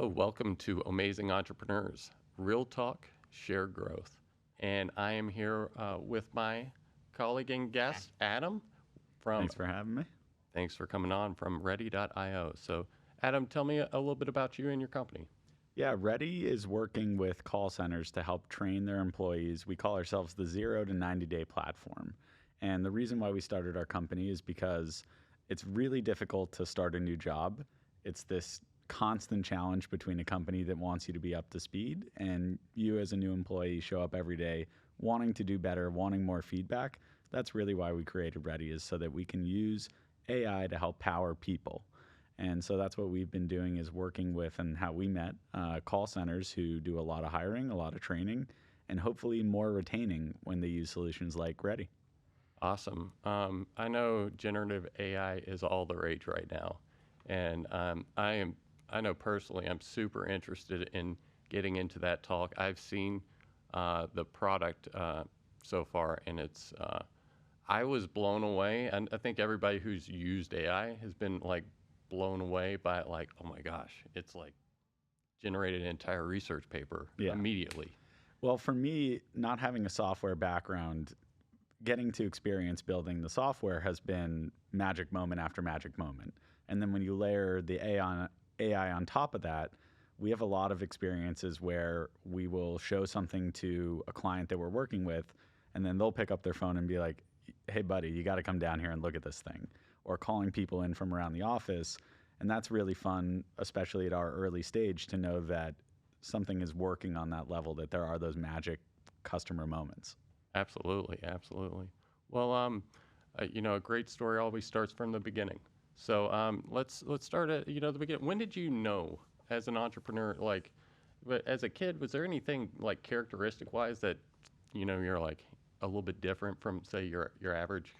Hello, welcome to OHmazing Entrepreneurs, real talk, shared growth. And I am here with my colleague and guest, Adam, from, Thanks for having me. thanks for coming on, from Ready.io. So, Adam, tell me a little bit about you and your company. Yeah, Ready is working with call centers to help train their employees. We call ourselves the 0 to 90 day platform. And the reason why we started our company is because it's really difficult to start a new job. It's this constant challenge between a company that wants you to be up to speed and you as a new employee show up every day wanting to do better, wanting more feedback. That's really why we created Ready, is so that we can use AI to help power people. And so that's what we've been doing, is working with, and how we met, call centers who do a lot of hiring, a lot of training, and hopefully more retaining when they use solutions like Ready. Awesome. I know generative AI is all the rage right now. And I know personally, I'm super interested in getting into that talk. I've seen the product so far, and I was blown away. And I think everybody who's used AI has been like blown away by it. Like, oh my gosh, it's like generated an entire research paper Yeah. immediately. Well, for me, not having a software background, getting to experience building the software has been magic moment after magic moment. And then when you layer the AI on top of that, we have a lot of experiences where we will show something to a client that we're working with, and then they'll pick up their phone and be like, hey, buddy, you got to come down here and look at this thing. Or calling people in from around the office. And that's really fun, especially at our early stage, to know that something is working on that level, that there are those magic customer moments. Absolutely, absolutely. Well, a great story always starts from the beginning. So let's start at the beginning. When did you know, as an entrepreneur, like, but as a kid, was there anything like characteristic wise that you're like a little bit different from, say, your average?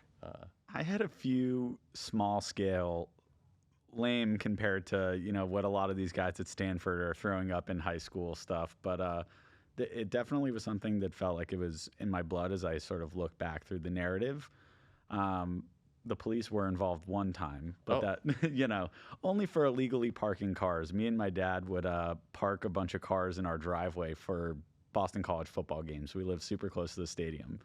I had a few small scale, lame compared to what a lot of these guys at Stanford are throwing up in high school stuff, but it definitely was something that felt like it was in my blood as I sort of look back through the narrative. The police were involved one time, but Oh, that only for illegally parking cars. Me and my dad would park a bunch of cars in our driveway for Boston College football games. We lived super close to the stadium.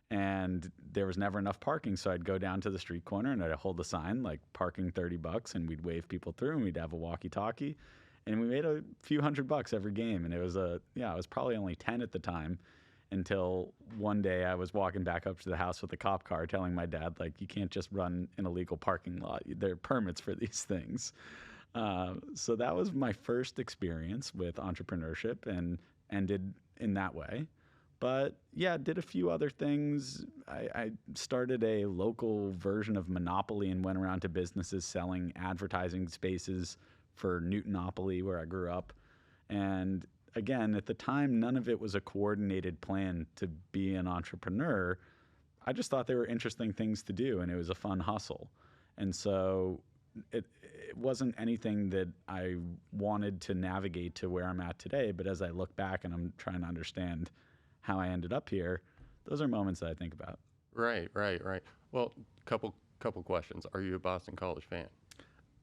And there was never enough parking, so I'd go down to the street corner and I'd hold a sign like parking $30, and we'd wave people through, and we'd have a walkie-talkie, and we made a few $100 every game. And it was I was probably only 10 at the time, until one day I was walking back up to the house with a cop car, telling my dad, like, you can't just run an illegal parking lot. There are permits for these things. So that was my first experience with entrepreneurship, and ended in that way. But yeah, did a few other things. I started a local version of Monopoly and went around to businesses selling advertising spaces for Newtonopoly, where I grew up. And again, at the time, none of it was a coordinated plan to be an entrepreneur. I just thought they were interesting things to do, and it was a fun hustle. And so it wasn't anything that I wanted to navigate to where I'm at today. But as I look back and I'm trying to understand how I ended up here, those are moments that I think about. right, right, right. Well, couple questions. Are you a Boston College fan?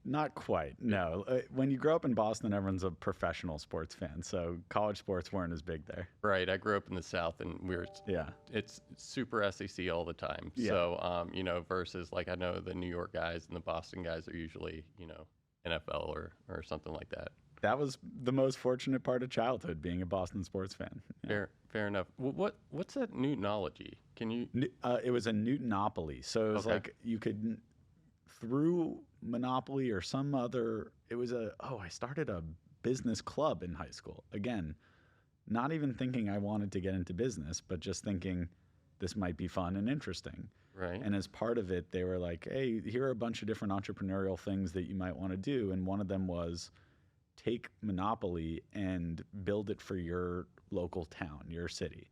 Not quite, no. When you grow up in Boston, everyone's a professional sports fan, so college sports weren't as big there. Right. I grew up in the South, and Yeah, it's super SEC all the time. yeah. So, versus like I know the New York guys and the Boston guys are usually, NFL or something like that. That was the most fortunate part of childhood, being a Boston sports fan. Yeah. Fair enough. What's that Newtonology? Can you? It was a Newtonopoly, so it was Okay. like you could, through Monopoly or some other, I started a business club in high school. Again, not even thinking I wanted to get into business, but just thinking this might be fun and interesting. Right. And as part of it, they were like, hey, here are a bunch of different entrepreneurial things that you might want to do. And one of them was take Monopoly and build it for your local town, your city.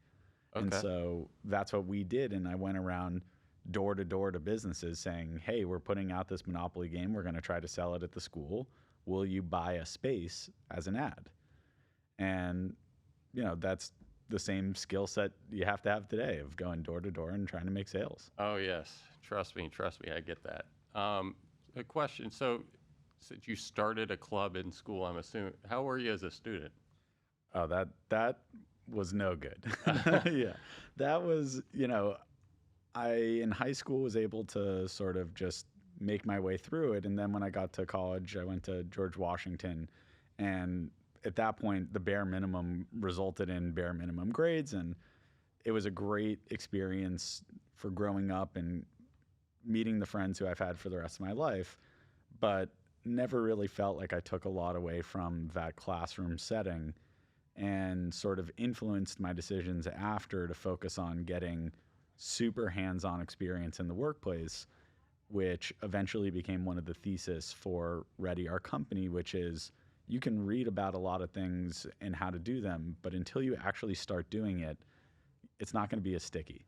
And Okay. so that's what we did. And I went around door to door to businesses saying, hey, we're putting out this Monopoly game. We're going to try to sell it at the school. Will you buy a space as an ad? And, that's the same skill set you have to have today, of going door to door and trying to make sales. Oh yes. Trust me. I get that. A question. So since you started a club in school, I'm assuming, how were you as a student? Oh, that was no good. Yeah, that was, I in high school was able to sort of just make my way through it, and then when I got to college, I went to George Washington, and at that point, the bare minimum resulted in bare minimum grades, and it was a great experience for growing up and meeting the friends who I've had for the rest of my life, but never really felt like I took a lot away from that classroom setting and sort of influenced my decisions after to focus on getting super hands-on experience in the workplace, which eventually became one of the thesis for Ready, our company, which is you can read about a lot of things and how to do them, but until you actually start doing it, it's not going to be as sticky.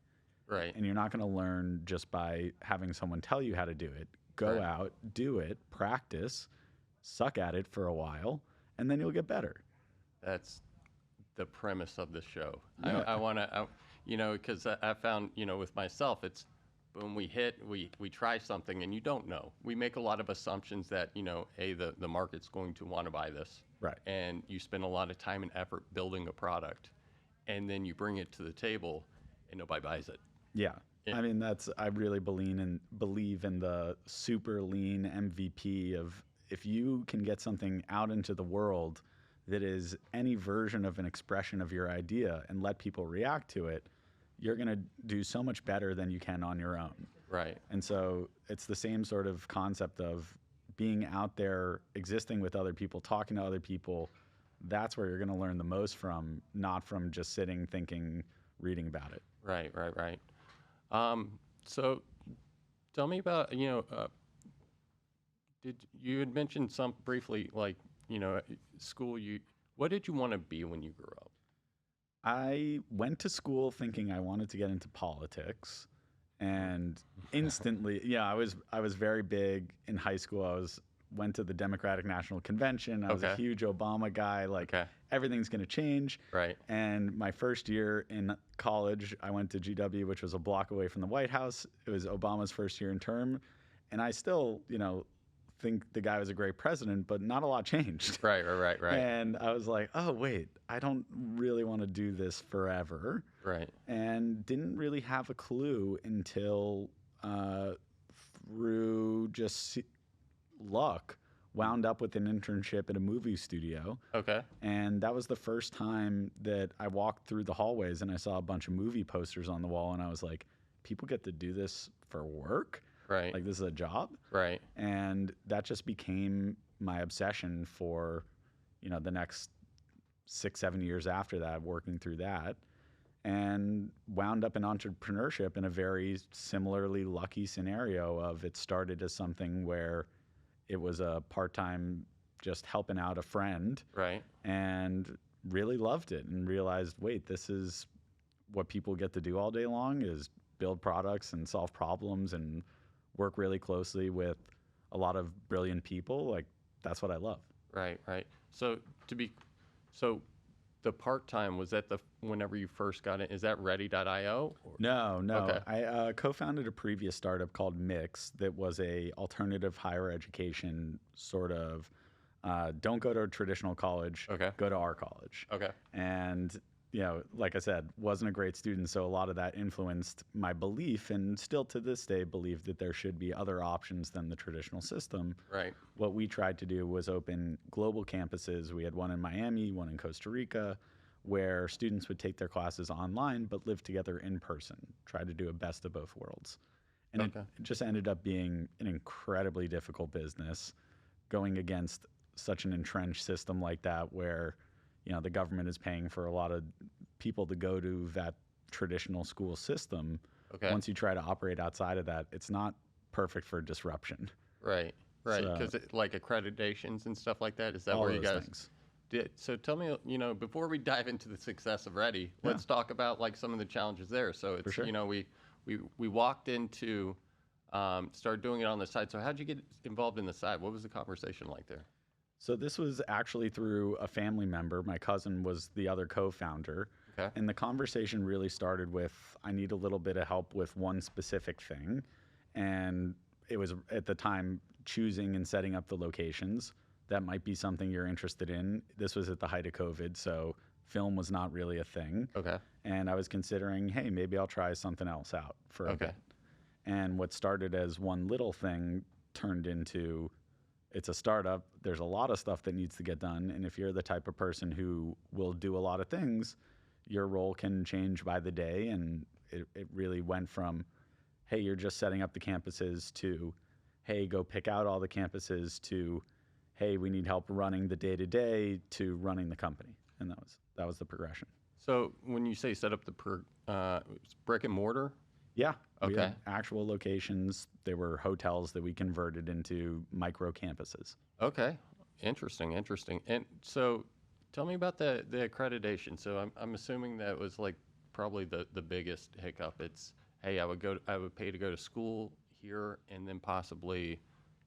Right. And you're not going to learn just by having someone tell you how to do it. Go Right. out, do it, practice, suck at it for a while, and then you'll get better. That's the premise of the show. Yeah. I want to, because I found, with myself, it's boom, we try something and you don't know. We make a lot of assumptions that, the market's going to want to buy this. Right. And you spend a lot of time and effort building a product, and then you bring it to the table and nobody buys it. Yeah. Yeah. I mean, I really believe in the super lean MVP of if you can get something out into the world that is any version of an expression of your idea and let people react to it, you're going to do so much better than you can on your own. Right. And so it's the same sort of concept of being out there, existing with other people, talking to other people. That's where you're going to learn the most from, not from just sitting, thinking, reading about it. Right. So tell me about, did you had mentioned some briefly, like, school, what did you want to be when you grew up? I went to school thinking I wanted to get into politics, and instantly, yeah, I was very big in high school. Went to the Democratic National Convention. I was a Okay. huge Obama guy. Like Okay. everything's going to change. Right. And my first year in college, I went to GW, which was a block away from the White House. It was Obama's first year in term, and I still, think the guy was a great president, but not a lot changed. Right. And I was like, oh, wait, I don't really want to do this forever. Right. And didn't really have a clue until through just luck, wound up with an internship at a movie studio. Okay. And that was the first time that I walked through the hallways and I saw a bunch of movie posters on the wall. And I was like, people get to do this for work? Right. Like, this is a job? Right. And that just became my obsession for, the next 6-7 years after that, working through that, and wound up in entrepreneurship in a very similarly lucky scenario of it started as something where it was a part-time just helping out a friend, Right. and really loved it and realized, wait, this is what people get to do all day long, is build products and solve problems and work really closely with a lot of brilliant people. Like, that's what I love. Right. So the part-time, was that whenever you first got it, is that ready.io? No. Okay. I co-founded a previous startup called Mix that was a alternative higher education sort of, don't go to a traditional college, Okay. go to our college. Okay. And, like I said, wasn't a great student. So a lot of that influenced my belief, and still to this day believe that there should be other options than the traditional system. Right. What we tried to do was open global campuses. We had one in Miami, one in Costa Rica, where students would take their classes online but live together in person, try to do a best of both worlds. And Okay. it just ended up being an incredibly difficult business, going against such an entrenched system like that where, the government is paying for a lot of people to go to that traditional school system. Okay. Once you try to operate outside of that, it's not perfect for disruption. Right. So- Because like accreditations and stuff like that, is that All where you those guys things. did? So tell me, before we dive into the success of Ready, let's talk about like some of the challenges there. So it's, sure. we walked into, started doing it on the side. So how'd you get involved in the side? What was the conversation like there? So this was actually through a family member. My cousin was the other co-founder. Okay. And the conversation really started with, I need a little bit of help with one specific thing. And it was at the time choosing and setting up the locations. That might be something you're interested in. This was at the height of COVID, so film was not really a thing. Okay. And I was considering, hey, maybe I'll try something else out for a bit. And what started as one little thing turned into, it's a startup. There's a lot of stuff that needs to get done. And if you're the type of person who will do a lot of things, your role can change by the day. And it really went from, hey, you're just setting up the campuses, to, hey, go pick out all the campuses, to, hey, we need help running the day-to-day, to running the company. And that was the progression. So when you say set up the brick and mortar? Yeah. We Okay. had actual locations. There were hotels that we converted into micro campuses. Okay. Interesting. And so tell me about the accreditation. So I'm assuming that was like probably the biggest hiccup. It's, hey, I would pay to go to school here and then possibly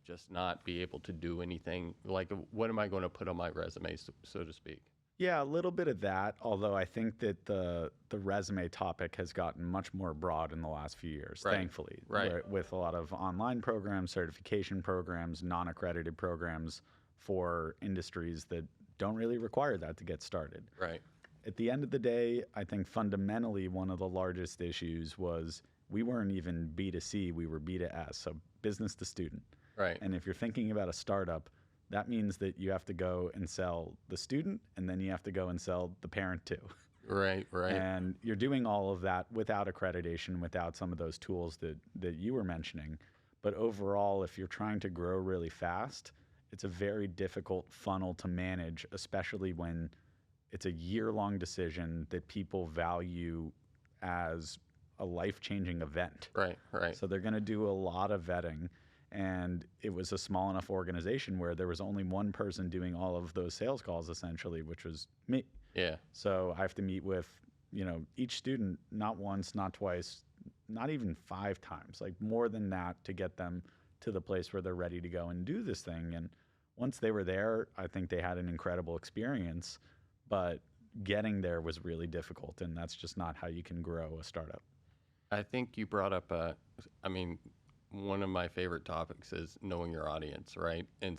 just not be able to do anything. Like, what am I going to put on my resume, so to speak? Yeah, a little bit of that, although I think that the resume topic has gotten much more broad in the last few years, Right. thankfully. Right. With a lot of online programs, certification programs, non-accredited programs for industries that don't really require that to get started. Right. At the end of the day, I think fundamentally one of the largest issues was we weren't even B2C, we were B2S, so business to student. Right. And if you're thinking about a startup, that means that you have to go and sell the student, and then you have to go and sell the parent too. Right. And you're doing all of that without accreditation, without some of those tools that you were mentioning. But overall, if you're trying to grow really fast, it's a very difficult funnel to manage, especially when it's a year-long decision that people value as a life-changing event. Right. So they're going to do a lot of vetting. And it was a small enough organization where there was only one person doing all of those sales calls, essentially, which was me. Yeah. So I have to meet with, each student, not once, not twice, not even 5 times, like more than that, to get them to the place where they're ready to go and do this thing. And once they were there, I think they had an incredible experience, but getting there was really difficult. And that's just not how you can grow a startup. I think you brought up one of my favorite topics is knowing your audience, right? And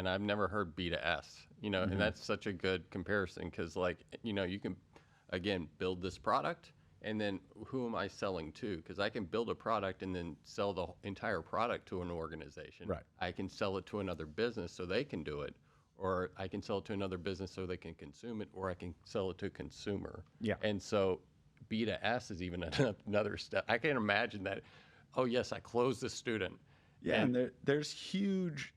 I've never heard B to S, and that's such a good comparison because, like, you can, again, build this product and then who am I selling to? Because I can build a product and then sell the entire product to an organization. Right. I can sell it to another business so they can do it, or I can sell it to another business so they can consume it, or I can sell it to a consumer. Yeah. And so B to S is even another step. I can imagine that. Oh yes, I closed the student. Yeah, and there's huge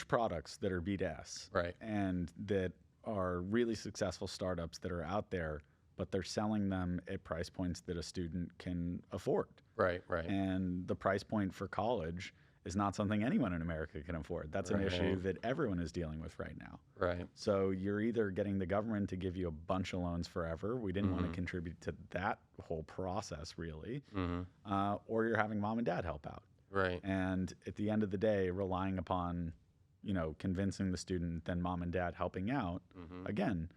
products that are B2S. Right. And that are really successful startups that are out there, but they're selling them at price points that a student can afford. Right. And the price point for college is not something anyone in America can afford. That's an issue that everyone is dealing with right now. Right. So you're either getting the government to give you a bunch of loans forever. We didn't want to contribute to that whole process, really. Or you're having mom and dad help out. Right. And at the end of the day, relying upon, convincing the student, then mom and dad helping out, again,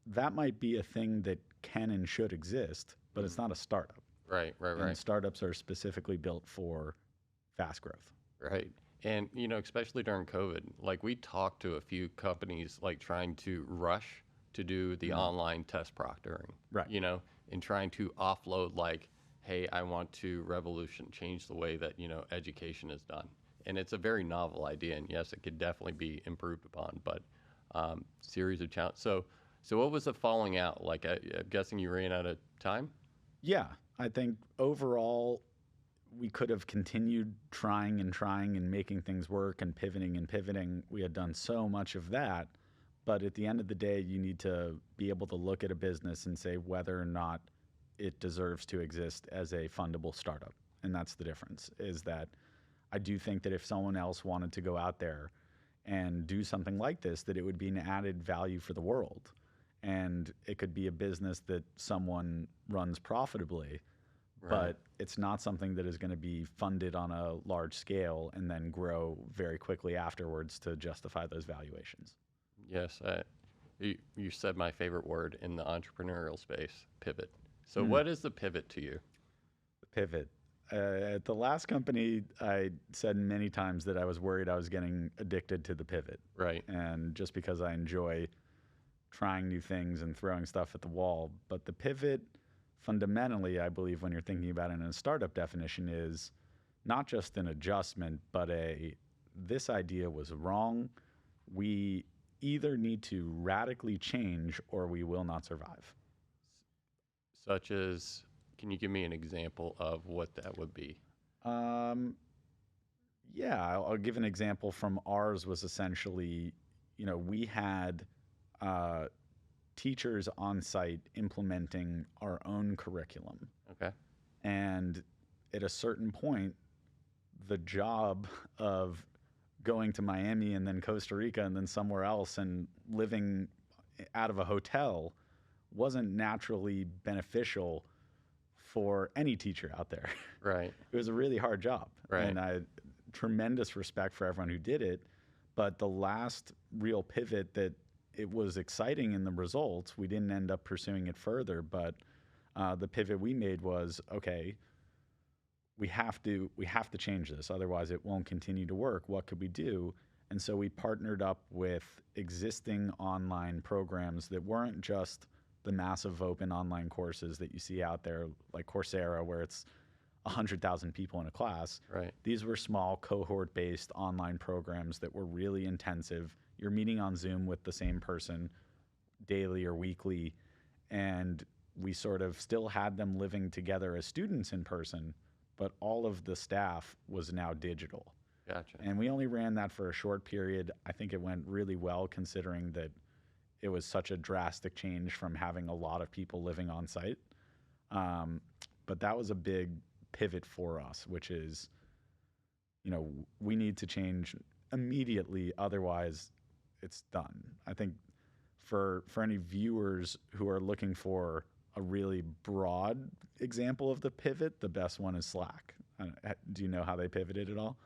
that might be a thing that can and should exist, but it's not a startup. Right. And startups are specifically built for fast growth. Right. And, especially during COVID, like we talked to a few companies like trying to rush to do the online test proctoring, Right. And trying to offload like, hey, I want to change the way that, education is done. And it's a very novel idea. And yes, it could definitely be improved upon, but series of challenges. So what was the falling out? Like, I'm guessing you ran out of time? Yeah. I think overall, we could have continued trying and making things work and pivoting. We had done so much of that. But at the end of the day, you need to be able to look at a business and say whether or not it deserves to exist as a fundable startup. And that's the difference, is that I do think that if someone else wanted to go out there and do something like this, that it would be an added value for the world. And it could be a business that someone runs profitably. Right. But it's not something that is going to be funded on a large scale and then grow very quickly afterwards to justify those valuations. Yes. You said my favorite word in the entrepreneurial space, pivot. So what is the pivot to you? The pivot. At the last company, I said many times that I was worried I was getting addicted to the pivot. Right. And just because I enjoy trying new things and throwing stuff at the wall. But the pivot, fundamentally, I believe, when you're thinking about it in a startup definition, is not just an adjustment, but this idea was wrong. We either need to radically change or we will not survive. Such as, can you give me an example of what that would be? Yeah, I'll give an example from ours. Was essentially, we had teachers on site implementing our own curriculum. Okay. And at a certain point, the job of going to Miami and then Costa Rica and then somewhere else and living out of a hotel wasn't naturally beneficial for any teacher out there. Right. It was a really hard job. Right. And I had tremendous respect for everyone who did it. But the last real pivot that it was exciting in the results, we didn't end up pursuing it further. But the pivot we made was, okay, we have to change this. Otherwise, it won't continue to work. What could we do? And so we partnered up with existing online programs that weren't just the massive open online courses that you see out there, like Coursera, where it's 100,000 people in a class. Right. These were small cohort-based online programs that were really intensive. You're meeting on Zoom with the same person daily or weekly, and we sort of still had them living together as students in person, but all of the staff was now digital. Gotcha. And we only ran that for a short period. I think it went really well considering that it was such a drastic change from having a lot of people living on site. But that was a big pivot for us, which is, we need to change immediately. Otherwise, it's done. I think for any viewers who are looking for a really broad example of the pivot, the best one is Slack. Do you know how they pivoted at all?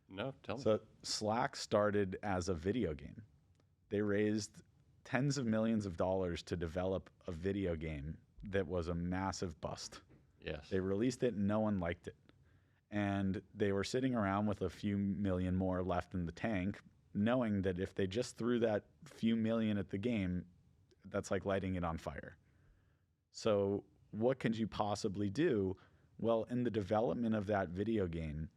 No, tell me. So Slack started as a video game. They raised tens of millions of dollars to develop a video game that was a massive bust. Yes. They released it and no one liked it. And they were sitting around with a few million more left in the tank, knowing that if they just threw that few million at the game, that's like lighting it on fire. So what could you possibly do? Well, in the development of that video game,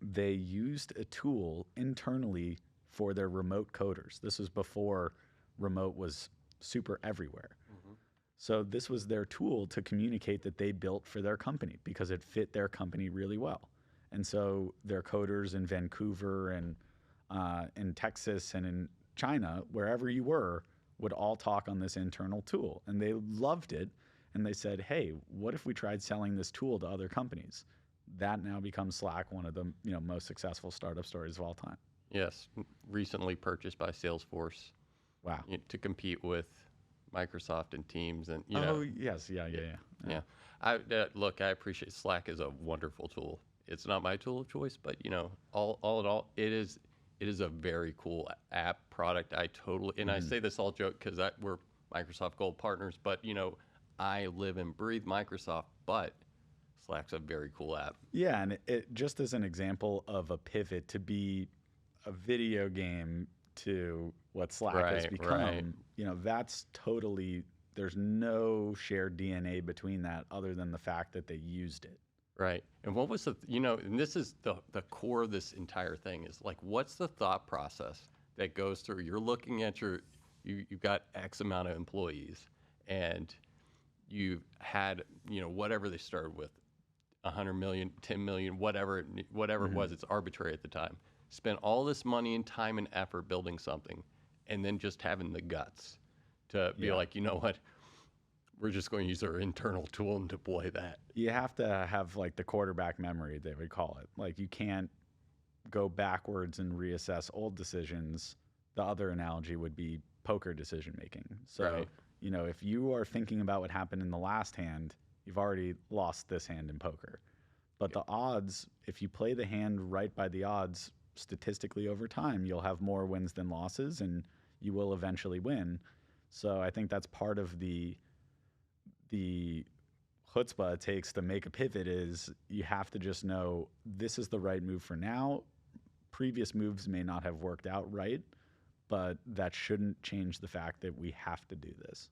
they used a tool internally for their remote coders. This was before remote was super everywhere. Mm-hmm. So this was their tool to communicate that they built for their company because it fit their company really well. And so their coders in Vancouver and in Texas and in China, wherever you were, would all talk on this internal tool. And they loved it. And they said, hey, what if we tried selling this tool to other companies? That now becomes Slack, one of the most successful startup stories of all time. Yes, recently purchased by Salesforce. Wow. To compete with Microsoft and Teams and Yes, yeah. Look, I appreciate Slack is a wonderful tool. It's not my tool of choice, but all in all, it is a very cool app product. I say this all joke because we're Microsoft Gold partners, but I live and breathe Microsoft, but Slack's a very cool app. Yeah, and it just as an example of a pivot to be a video game to what Slack has become, that's totally, there's no shared DNA between that other than the fact that they used it. Right. And what was and this is the core of this entire thing is like, what's the thought process that goes through? You're looking at you've got X amount of employees and you've had, whatever they started with, 100 million, 10 million, whatever it was, it's arbitrary at the time. Spent all this money and time and effort building something, and then just having the guts to be like, you know what, we're just going to use our internal tool and deploy that. You have to have like the quarterback memory, they would call it. Like you can't go backwards and reassess old decisions. The other analogy would be poker decision making. So, right. If you are thinking about what happened in the last hand, you've already lost this hand in poker. But the odds, if you play the hand right by the odds, statistically over time, you'll have more wins than losses and you will eventually win. So I think that's part of the chutzpah it takes to make a pivot is you have to just know this is the right move for now. Previous moves may not have worked out right, but that shouldn't change the fact that we have to do this.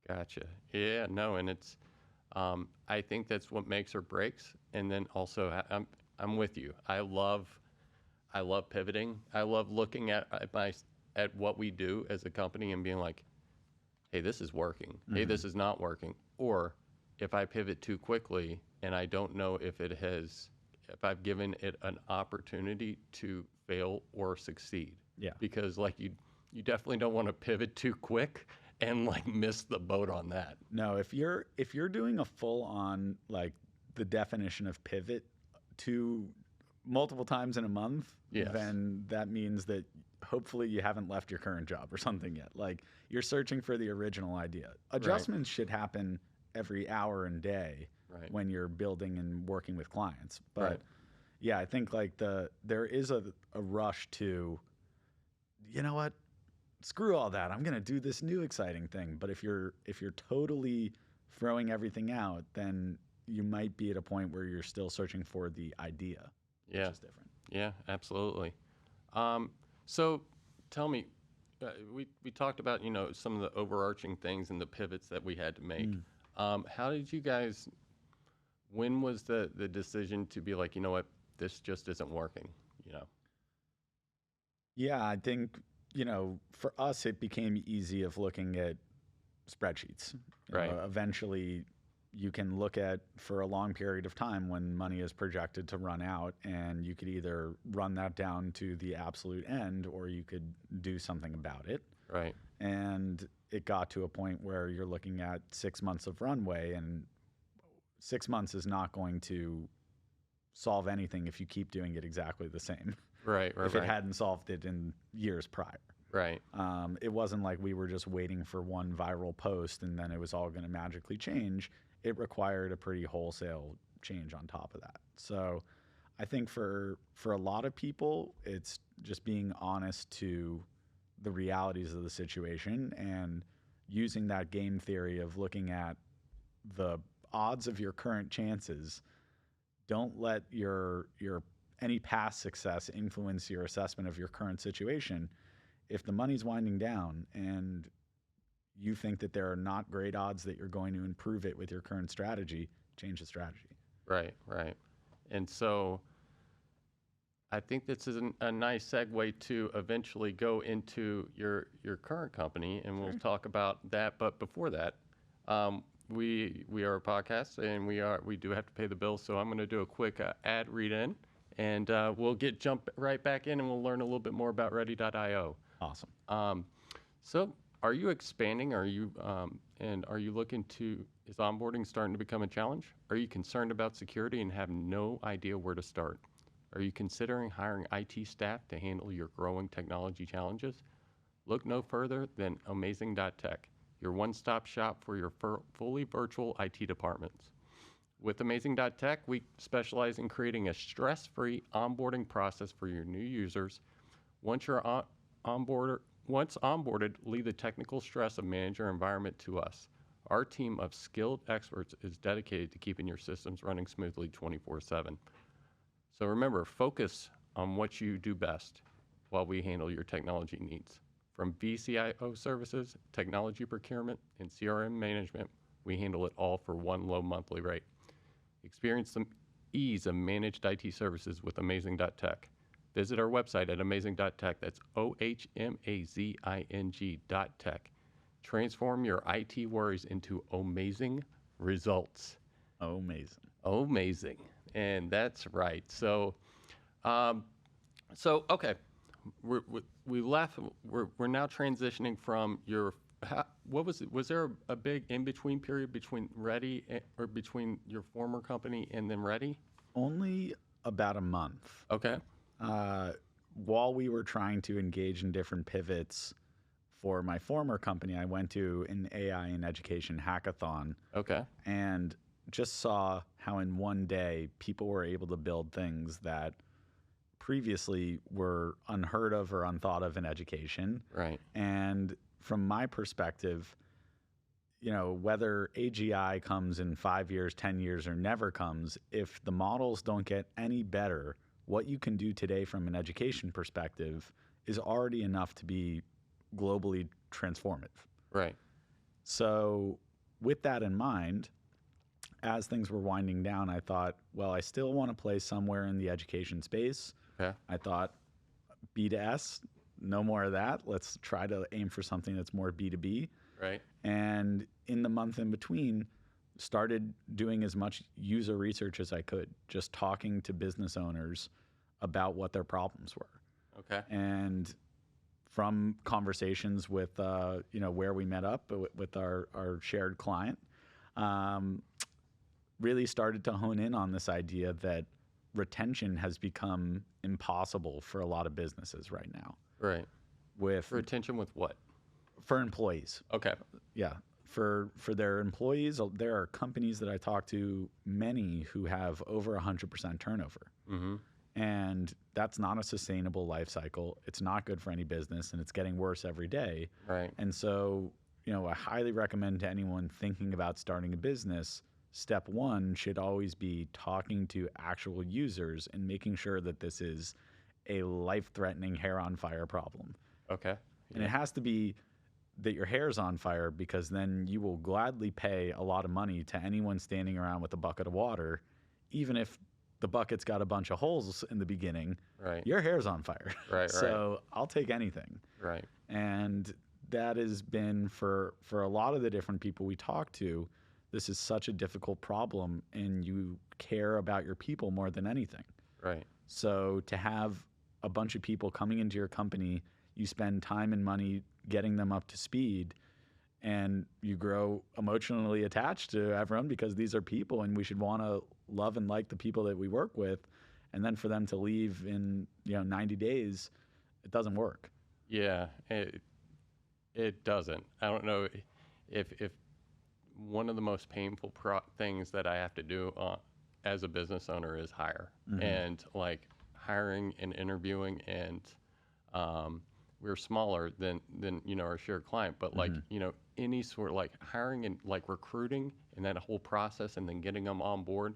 Gotcha. Yeah, no, and it's, I think that's what makes or breaks. And then also, I'm with you. I love pivoting. I love looking at what we do as a company and being like, hey, this is working. Hey, this is not working. Or if I pivot too quickly and I don't know if I've given it an opportunity to fail or succeed. Yeah. Because like you definitely don't want to pivot too quick and like miss the boat on that. No, if you're doing a full on like the definition of pivot to multiple times in a month, Yes. then that means that hopefully you haven't left your current job or something yet. Like you're searching for the original idea. Adjustments should happen every hour and day Right. when you're building and working with clients. But Right. yeah, I think like there is a rush to, you know what? Screw all that. I'm going to do this new exciting thing. But if you're totally throwing everything out, then you might be at a point where you're still searching for the idea, Yeah. which is different. Yeah, absolutely. So tell me, we talked about, some of the overarching things and the pivots that we had to make. How did you guys, when was the decision to be like, you know what, this just isn't working, Yeah, I think, for us, it became easy of looking at spreadsheets. Right. Eventually, you can look at for a long period of time when money is projected to run out, and you could either run that down to the absolute end or you could do something about it. Right. And it got to a point where you're looking at 6 months of runway, and 6 months is not going to solve anything if you keep doing it exactly the same. Right. If it hadn't solved it in years prior. Right. It wasn't like we were just waiting for one viral post and then it was all going to magically change. It required a pretty wholesale change on top of that. So I think for a lot of people, it's just being honest to the realities of the situation and using that game theory of looking at the odds of your current chances. Don't let your any past success influence your assessment of your current situation. If the money's winding down and you think that there are not great odds that you're going to improve it with your current strategy, change the strategy. Right. Right. And so I think this is a nice segue to eventually go into your current company, and we'll talk about that. But before that, we are a podcast, and we do have to pay the bills. So I'm going to do a quick ad read in, and we'll jump right back in, and we'll learn a little bit more about Ready.io. Awesome. So are you expanding? Are you looking to? Is onboarding starting to become a challenge? Are you concerned about security and have no idea where to start? Are you considering hiring IT staff to handle your growing technology challenges? Look no further than OHmazing.tech, your one-stop shop for your fully virtual IT departments. With Amazing.tech, we specialize in creating a stress-free onboarding process for your new users. Once onboarded, leave the technical stress of managing your environment to us. Our team of skilled experts is dedicated to keeping your systems running smoothly 24/7. So remember, focus on what you do best while we handle your technology needs. From VCIO services, technology procurement, and CRM management, we handle it all for one low monthly rate. Experience the ease of managed IT services with Amazing.tech. Visit our website at amazing.tech. That's OHmazing.tech. Transform your IT worries into amazing results. Amazing. And that's right. So, okay, we left. We're now transitioning from your. What was it? Was there a big in between period between Ready or between your former company and then Ready? Only about a month. Okay. While we were trying to engage in different pivots for my former company, I went to an AI in education hackathon. Okay. And just saw how in one day people were able to build things that previously were unheard of or unthought of in education. Right. And from my perspective, whether AGI comes in 5 years, 10 years, or never comes, if the models don't get any better, what you can do today from an education perspective is already enough to be globally transformative. Right. So with that in mind, as things were winding down, I thought, well, I still want to play somewhere in the education space. Okay. I thought B2S, no more of that. Let's try to aim for something that's more B2B. Right. And in the month in between, started doing as much user research as I could, just talking to business owners about what their problems were. Okay. And from conversations with, where we met up with our shared client, really started to hone in on this idea that retention has become impossible for a lot of businesses right now. Right. With Retention with what? For employees. Okay. Yeah. For their employees, there are companies that I talk to, many who have over 100% turnover. Mm-hmm. And that's not a sustainable life cycle. It's not good for any business, and it's getting worse every day. Right. And so, I highly recommend to anyone thinking about starting a business, step one should always be talking to actual users and making sure that this is a life-threatening hair on fire problem. Okay. And it has to be that your hair's on fire, because then you will gladly pay a lot of money to anyone standing around with a bucket of water, even if the bucket's got a bunch of holes in the beginning. Right. Your hair's on fire. Right. So I'll take anything. Right. And that has been for a lot of the different people we talk to, this is such a difficult problem, and you care about your people more than anything. Right. So to have a bunch of people coming into your company, you spend time and money getting them up to speed, and you grow emotionally attached to everyone because these are people and we should want to love and like the people that we work with. And then for them to leave in 90 days, it doesn't work. Yeah, it doesn't. I don't know if one of the most painful things that I have to do as a business owner is hire. Mm-hmm. And like hiring and interviewing, and we're smaller than our shared client, but like mm-hmm. Any sort of like hiring and like recruiting and that whole process and then getting them on board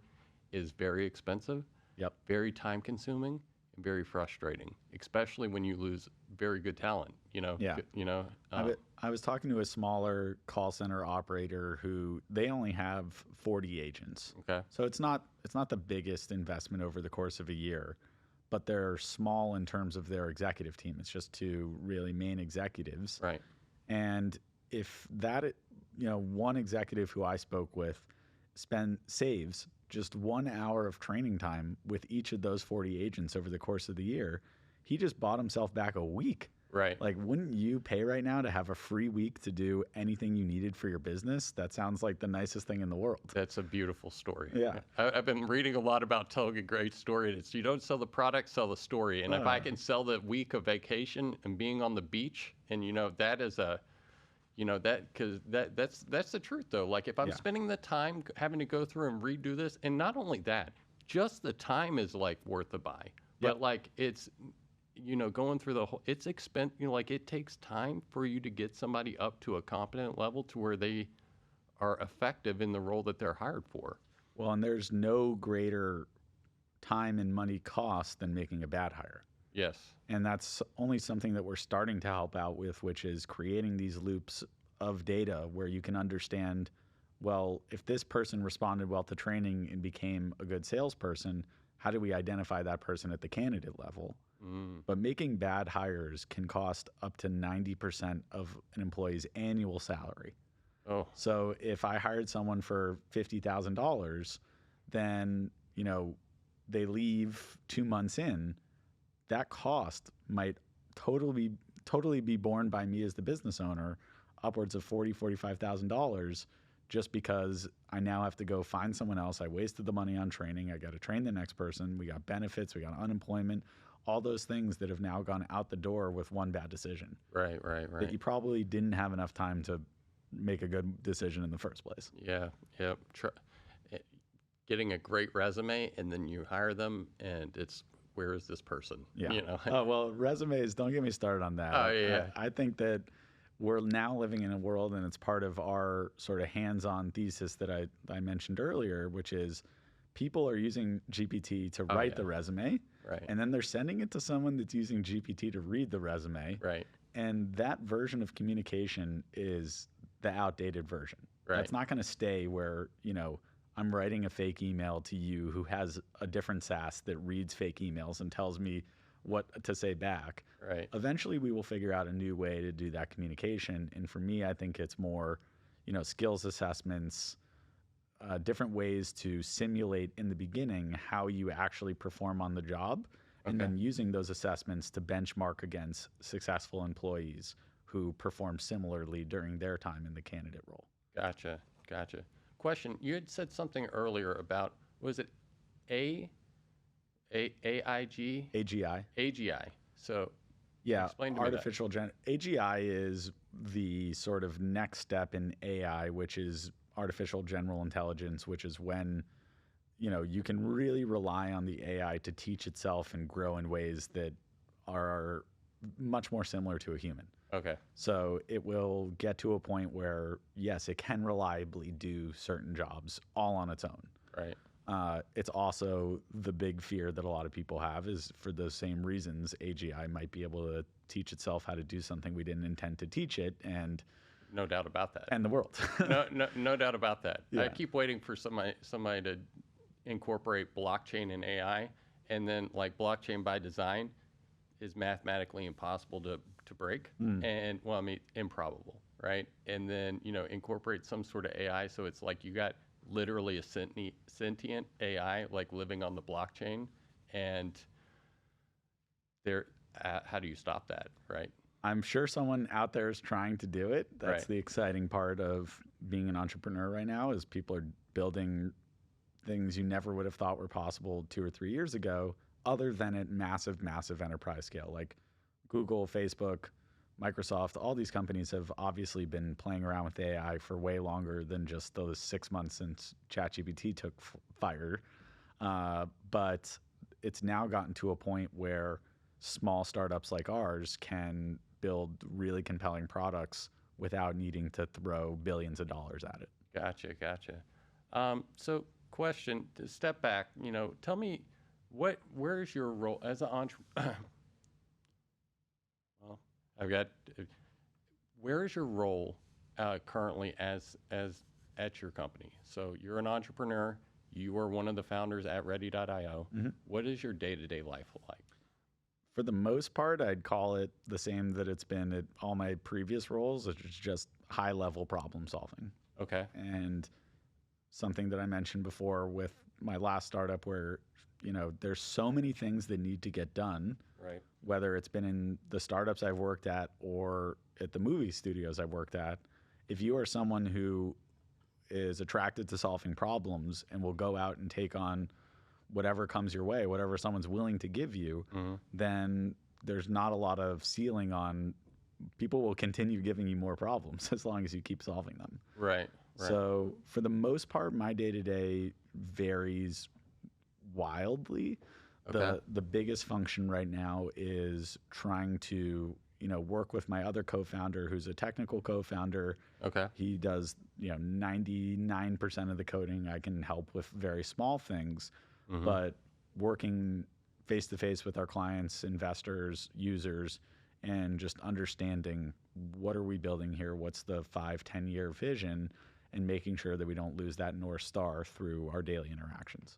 is very expensive. Yep. Very time consuming and very frustrating, especially when you lose very good talent. Yeah. I was talking to a smaller call center operator who they only have 40 agents. Okay. So it's not the biggest investment over the course of a year, but they're small in terms of their executive team. It's just two really main executives. Right. And if that, one executive who I spoke with saves just 1 hour of training time with each of those 40 agents over the course of the year, he just bought himself back a week. Right. Like, wouldn't you pay right now to have a free week to do anything you needed for your business? That sounds like the nicest thing in the world. That's a beautiful story. Yeah. I've been reading a lot about telling a great story. It's you don't sell the product, sell the story. And if I can sell the week of vacation and being on the beach, and that is that's the truth though. Like if I'm spending the time having to go through and redo this, and not only that, just the time is like worth the buy. But like it's going through the whole, it's like it takes time for you to get somebody up to a competent level to where they are effective in the role that they're hired for. Well, and there's no greater time and money cost than making a bad hire. Yes. And that's only something that we're starting to help out with, which is creating these loops of data where you can understand, well, if this person responded well to training and became a good salesperson, how do we identify that person at the candidate level? But making bad hires can cost up to 90% of an employee's annual salary. Oh. So if I hired someone for $50,000, then, they leave 2 months in, that cost might totally be borne by me as the business owner, upwards of $40,000, $45,000, just because I now have to go find someone else. I wasted the money on training. I got to train the next person. We got benefits. We got unemployment. All those things that have now gone out the door with one bad decision. Right. That you probably didn't have enough time to make a good decision in the first place. Yeah. Yep. Getting a great resume, and then you hire them, and it's, where is this person? Yeah. Oh, well, resumes, don't get me started on that. Oh, yeah. I think that we're now living in a world, and it's part of our sort of hands-on thesis that I mentioned earlier, which is people are using GPT to write the resume, Right. and then they're sending it to someone that's using GPT to read the resume. Right. And that version of communication is the outdated version. Right. That's not going to stay where, I'm writing a fake email to you who has a different SaaS that reads fake emails and tells me what to say back. Right. Eventually, we will figure out a new way to do that communication. And for me, I think it's more, skills assessments, different ways to simulate in the beginning how you actually perform on the job, and then using those assessments to benchmark against successful employees who perform similarly during their time in the candidate role. Gotcha. Question, you had said something earlier about, was it AIG? AGI. AGI. So yeah, explain to me AGI is the sort of next step in AI, which is artificial general intelligence, which is when you can really rely on the AI to teach itself and grow in ways that are much more similar to a human. Okay. So it will get to a point where, yes, it can reliably do certain jobs all on its own. Right. It's also the big fear that a lot of people have is for those same reasons, AGI might be able to teach itself how to do something we didn't intend to teach it, and no doubt about that. And the world. no doubt about that. Yeah. I keep waiting for somebody to incorporate blockchain and AI, and then like blockchain by design is mathematically impossible to break, and well, I mean improbable, right? And then incorporate some sort of AI, so it's like you got literally a sentient AI like living on the blockchain, and how do you stop that, right? I'm sure someone out there is trying to do it. That's Right. the exciting part of being an entrepreneur right now is people are building things you never would have thought were possible 2 or 3 years ago, other than at massive enterprise scale. Like Google, Facebook, Microsoft, all these companies have obviously been playing around with AI for way longer than just those 6 months since ChatGPT took fire. But it's now gotten to a point where small startups like ours can build really compelling products without needing to throw billions of dollars at it. Gotcha. So question, to step back, tell me where's your role as an entrepreneur? Well, where is your role currently as at your company? So you're an entrepreneur, you are one of the founders at ready.io. Mm-hmm. What is your day-to-day life like? For the most part, I'd call it the same that it's been at all my previous roles. It's just high-level problem solving. Okay. And something that I mentioned before with my last startup where, there's so many things that need to get done. Right. Whether it's been in the startups I've worked at or at the movie studios I've worked at. If you are someone who is attracted to solving problems and will go out and take on whatever comes your way, whatever someone's willing to give you, then there's not a lot of ceiling on people will continue giving you more problems as long as you keep solving them. Right. So for the most part, my day-to-day varies wildly. Okay. The biggest function right now is trying to, work with my other co-founder who's a technical co-founder. Okay. He does, 99% of the coding. I can help with very small things. But working face-to-face with our clients, investors, users, and just understanding what are we building here, what's the 5-10 year vision, and making sure that we don't lose that North Star through our daily interactions.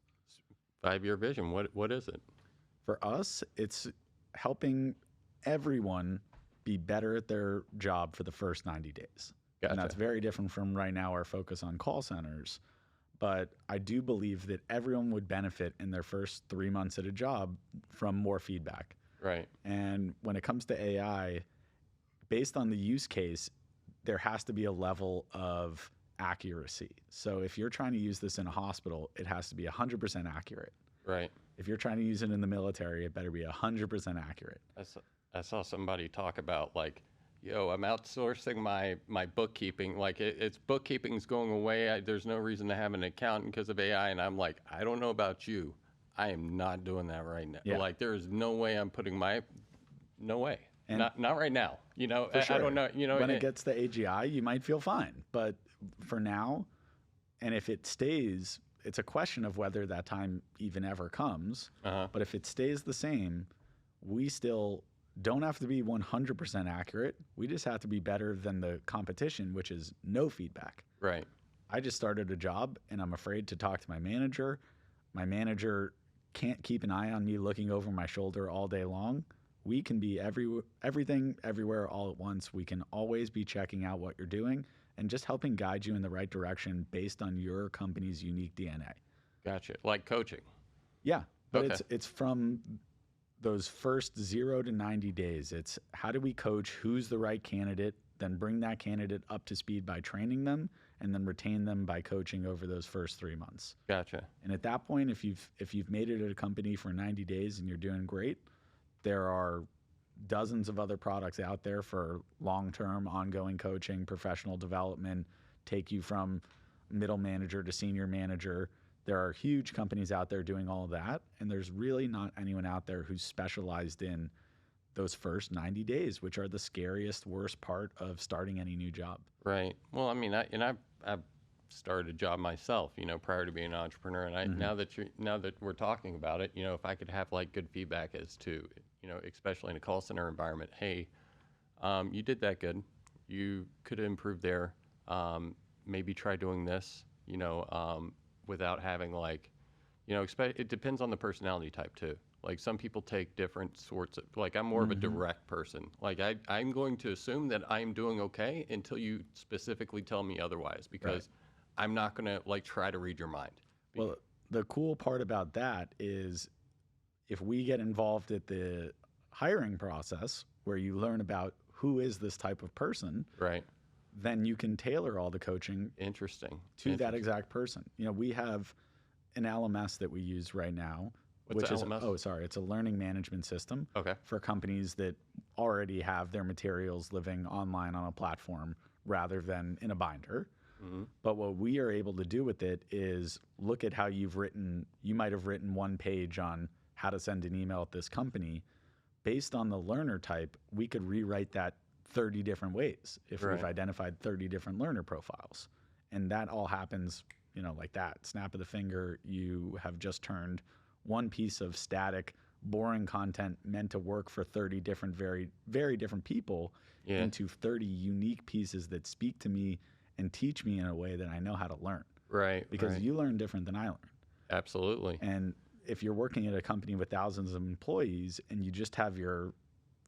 5-year vision, what is it? For us, it's helping everyone be better at their job for the first 90 days. Gotcha. And that's very different from right now our focus on call centers. But I do believe that everyone would benefit in their first 3 months at a job from more feedback. Right. And when it comes to AI, based on the use case, there has to be a level of accuracy. So if you're trying to use this in a hospital, it has to be 100% accurate. Right. If you're trying to use it in the military, it better be 100% accurate. I saw somebody talk about like, yo, I'm outsourcing my bookkeeping. Like it's bookkeeping's going away. There's no reason to have an accountant because of AI. And I'm like, I don't know about you. I am not doing that right now. Yeah. Like there is no way I'm putting no way. And not right now. You know, for sure, I don't know. You know, when it gets to AGI, you might feel fine. But for now, and if it stays, it's a question of whether that time even ever comes. But if it stays the same, we still don't have to be 100% accurate. We just have to be better than the competition, which is no feedback. Right. I just started a job and I'm afraid to talk to my manager. My manager can't keep an eye on me looking over my shoulder all day long. We can be everything, everywhere, all at once. We can always be checking out what you're doing and just helping guide you in the right direction based on your company's unique DNA. Gotcha. Like coaching. Yeah, but Okay. it's from those first 0 to 90 days. It's how do we coach who's the right candidate, then bring that candidate up to speed by training them, and then retain them by coaching over those first 3 months. Gotcha. And at that point, if you've made it at a company for 90 days and you're doing great, there are dozens of other products out there for long-term ongoing coaching, professional development, take you from middle manager to senior manager. There are huge companies out there doing all of that, and there's really not anyone out there who's specialized in those first 90 days, which are the scariest, worst part of starting any new job. Right. Well, I mean, I've started a job myself, you know, prior to being an entrepreneur, and now that we're talking about it, you know, if I could have like good feedback as to, you know, especially in a call center environment, hey, you did that good, you could have improved there, maybe try doing this, you know, without having like, you know, it depends on the personality type too. Like some people take different sorts of, like I'm more of a direct person. Like I'm going to assume that I'm doing okay until you specifically tell me otherwise, because I'm not going to like try to read your mind. Well, the cool part about that is if we get involved at the hiring process where you learn about who is this type of person, Right. then you can tailor all the coaching Interesting. to that exact person. You know, we have an LMS that we use right now, What's which the LMS? it's a learning management system Okay. for companies that already have their materials living online on a platform rather than in a binder. But what we are able to do with it is look at how you might have written one page on how to send an email at this company. Based on the learner type, we could rewrite that 30 different ways if we've identified 30 different learner profiles. And that all happens, you know, like that. Snap of the finger, you have just turned one piece of static, boring content meant to work for 30 different, very, very different people into 30 unique pieces that speak to me and teach me in a way that I know how to learn. Right. Because you learn different than I learn. Absolutely. And if you're working at a company with thousands of employees and you just have your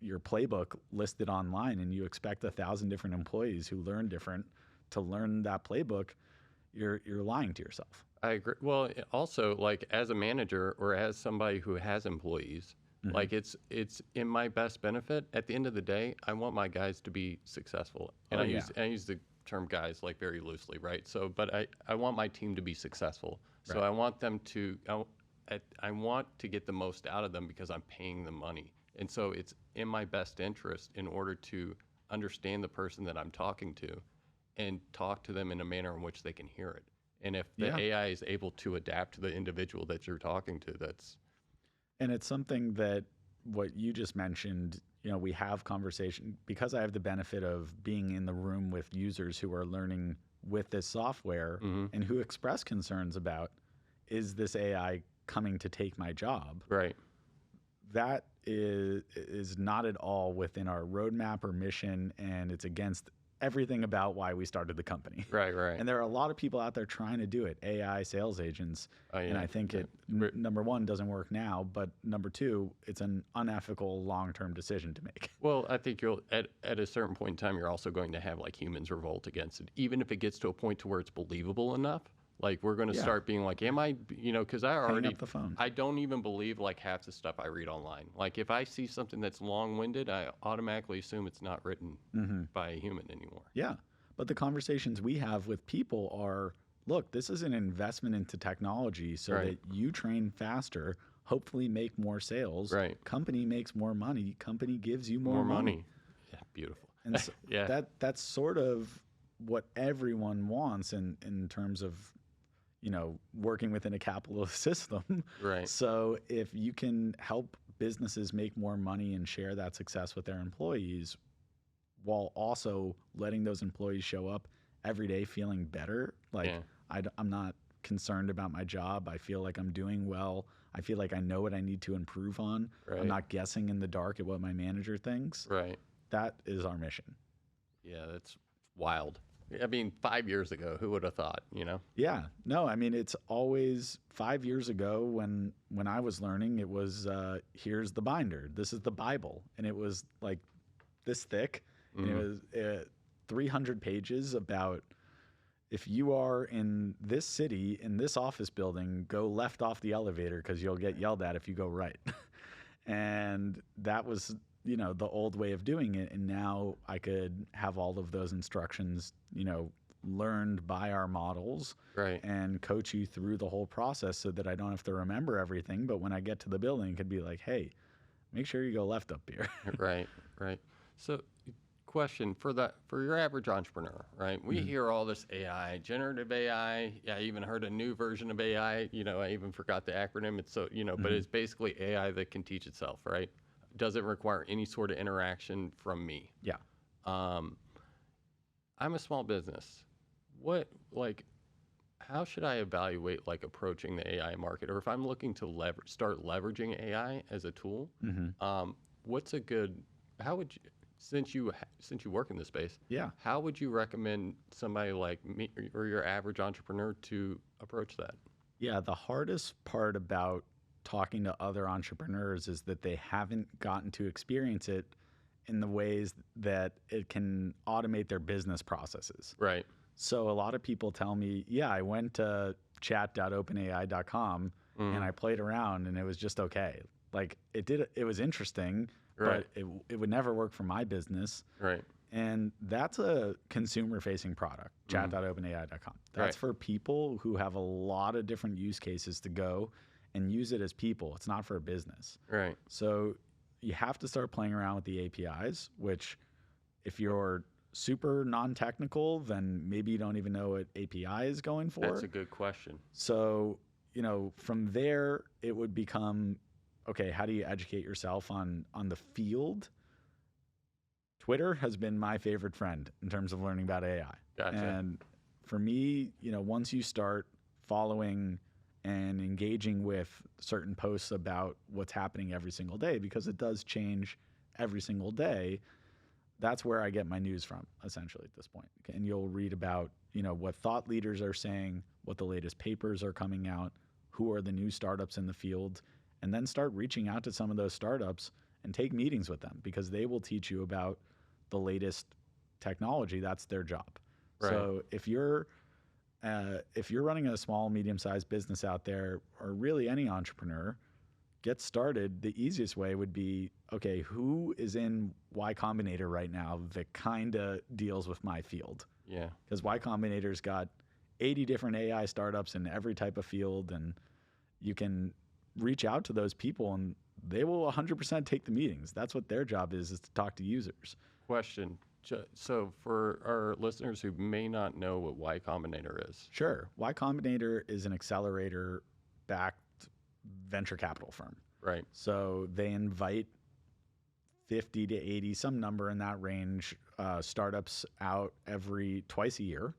playbook listed online and you expect 1,000 different employees who learn different to learn that playbook, you're lying to yourself. I agree. Well, also like as a manager or as somebody who has employees, like it's in my best benefit. At the end of the day, I want my guys to be successful, and I use the term guys like very loosely, right? So, but I want my team to be successful. So I want them to I want to get the most out of them because I'm paying them money, and so it's in my best interest in order to understand the person that I'm talking to, and talk to them in a manner in which they can hear it. And if the AI is able to adapt to the individual that you're talking to, that's... And it's something that what you just mentioned, you know, we have conversation because I have the benefit of being in the room with users who are learning with this software and who express concerns about, is this AI coming to take my job? Right. That is not at all within our roadmap or mission, and it's against everything about why we started the company. Right. And there are a lot of people out there trying to do it, AI sales agents. And I think it, number one, doesn't work now, but number two, it's an unethical long-term decision to make. Well, I think you'll, at a certain point in time, you're also going to have like humans revolt against it, even if it gets to a point to where it's believable enough. Like we're going to start being like, am I, you know, because Hang up the phone. I don't even believe like half the stuff I read online. Like if I see something that's long-winded, I automatically assume it's not written by a human anymore. Yeah. But the conversations we have with people are, look, this is an investment into technology so that you train faster, hopefully make more sales. Company makes more money. Company gives you more money. Yeah, beautiful. And so that's sort of what everyone wants in terms of, you know, working within a capitalist system. Right. So if you can help businesses make more money and share that success with their employees while also letting those employees show up every day feeling better. Like I'm not concerned about my job. I feel like I'm doing well. I feel like I know what I need to improve on. Right. I'm not guessing in the dark at what my manager thinks. Right. That is our mission. Yeah, that's wild. I mean, 5 years ago, who would have thought, you know? Yeah. No, I mean, it's always 5 years ago when I was learning, it was here's the binder. This is the Bible. And it was like this thick. And it was 300 pages about if you are in this city, in this office building, go left off the elevator because you'll get yelled at if you go right. And that was, you know, the old way of doing it. And now I could have all of those instructions, you know, learned by our models, right, and coach you through the whole process so that I don't have to remember everything. But when I get to the building, it could be like, hey, make sure you go left up here. Right, right. So question for your average entrepreneur, right? We hear all this AI, generative AI. Yeah, I even heard a new version of AI. You know, I even forgot the acronym. It's so, you know, but it's basically AI that can teach itself, right? Doesn't require any sort of interaction from me. Yeah. I'm a small business. How should I evaluate like approaching the AI market? Or if I'm looking to start leveraging AI as a tool, what's a good, how would you, since you work in this space, how would you recommend somebody like me or your average entrepreneur to approach that? Yeah, the hardest part about talking to other entrepreneurs is that they haven't gotten to experience it in the ways that it can automate their business processes. Right. So a lot of people tell me, yeah, I went to chat.openai.com and I played around and it was just okay. Like it was interesting, but it would never work for my business. Right. And that's a consumer-facing product, chat.openai.com. That's for people who have a lot of different use cases to go and use it as people. It's not for a business. Right. So you have to start playing around with the APIs, which if you're super non-technical, then maybe you don't even know what API is going for. That's a good question. So, you know, from there, it would become, okay, how do you educate yourself on the field? Twitter has been my favorite friend in terms of learning about AI. Gotcha. And for me, you know, once you start following and engaging with certain posts about what's happening every single day, because it does change every single day, that's where I get my news from, essentially, at this point. And you'll read about, you know, what thought leaders are saying, what the latest papers are coming out, who are the new startups in the field, and then start reaching out to some of those startups and take meetings with them because they will teach you about the latest technology. That's their job. Right. So if you're running a small, medium-sized business out there, or really any entrepreneur, get started. The easiest way would be, okay, who is in Y Combinator right now that kind of deals with my field? Yeah. Because Y Combinator's got 80 different AI startups in every type of field, and you can reach out to those people and they will 100% take the meetings. That's what their job is to talk to users. Question. So for our listeners who may not know what Y Combinator is. Sure. Y Combinator is an accelerator-backed venture capital firm. Right. So they invite 50 to 80, some number in that range, startups out twice a year.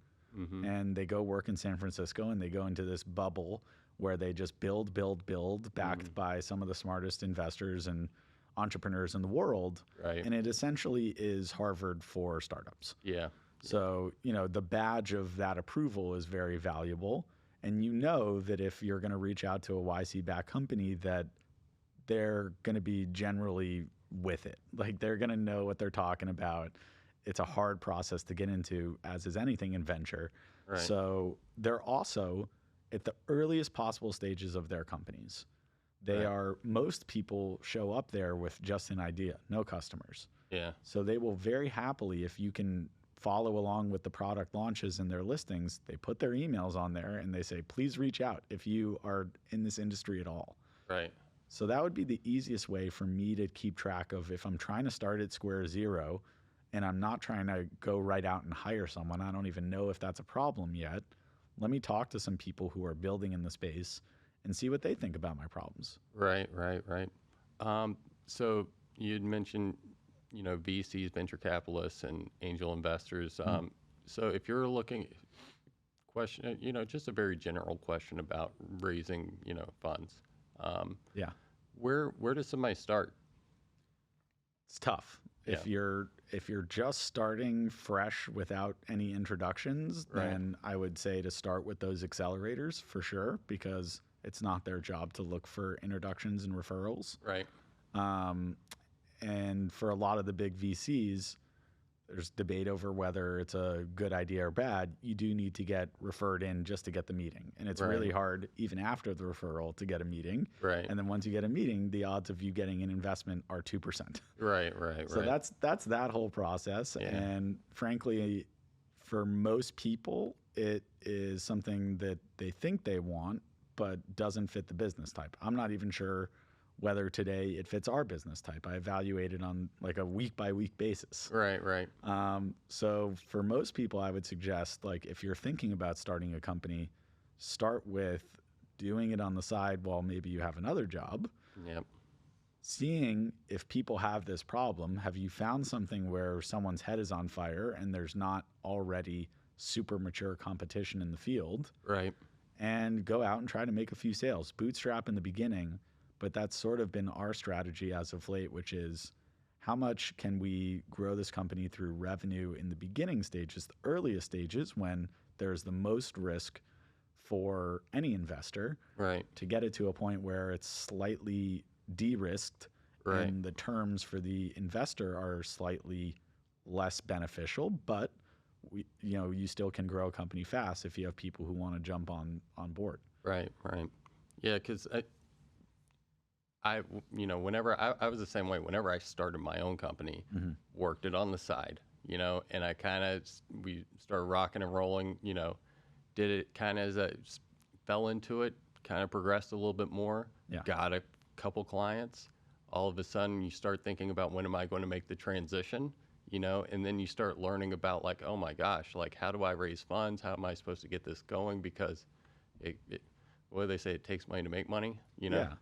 And they go work in San Francisco and they go into this bubble where they just build, backed by some of the smartest investors and entrepreneurs in the world. Right. And it essentially is Harvard for startups. Yeah. So, you know, the badge of that approval is very valuable. And you know that if you're going to reach out to a YC-backed company, that they're going to be generally with it. Like they're going to know what they're talking about. It's a hard process to get into, as is anything in venture. Right. So they're also at the earliest possible stages of their companies. They are, most people show up there with just an idea, no customers. Yeah. So they will very happily, if you can follow along with the product launches and their listings, they put their emails on there and they say, please reach out if you are in this industry at all. Right. So that would be the easiest way for me to keep track of if I'm trying to start at square zero and I'm not trying to go right out and hire someone. I don't even know if that's a problem yet. Let me talk to some people who are building in the space and see what they think about my problems. Right. So you'd mentioned, VCs, venture capitalists, and angel investors. So if you're looking, just a very general question about raising, funds. Yeah. Where does somebody start? It's tough. Yeah. If you're just starting fresh without any introductions, Right. then I would say to start with those accelerators for sure, because it's not their job to look for introductions and referrals. Right. And for a lot of the big VCs, there's debate over whether it's a good idea or bad. You do need to get referred in just to get the meeting. And it's really hard, even after the referral, to get a meeting. Right. And then once you get a meeting, the odds of you getting an investment are 2%. Right. So that's that whole process. Yeah. And frankly, for most people, it is something that they think they want, but doesn't fit the business type. I'm not even sure whether today it fits our business type. I evaluate it on like a week by week basis. Right. So for most people, I would suggest, like, if you're thinking about starting a company, start with doing it on the side while maybe you have another job. Yep. Seeing if people have this problem. Have you found something where someone's head is on fire and there's not already super mature competition in the field? Right. And go out and try to make a few sales. Bootstrap in the beginning, but that's sort of been our strategy as of late, which is how much can we grow this company through revenue in the beginning stages, the earliest stages, when there's the most risk for any investor, Right. to get it to a point where it's slightly de-risked Right. and the terms for the investor are slightly less beneficial, but you still can grow a company fast if you have people who want to jump on board. Right. Yeah, because whenever I was the same way. Whenever I started my own company, worked it on the side, and I we started rocking and rolling, did it kind of as I fell into it, kind of progressed a little bit more, Yeah. got a couple clients. All of a sudden, you start thinking about, when am I going to make the transition, and then you start learning about, like, oh my gosh, like, how do I raise funds? How am I supposed to get this going? Because what do they say? It takes money to make money, Yeah.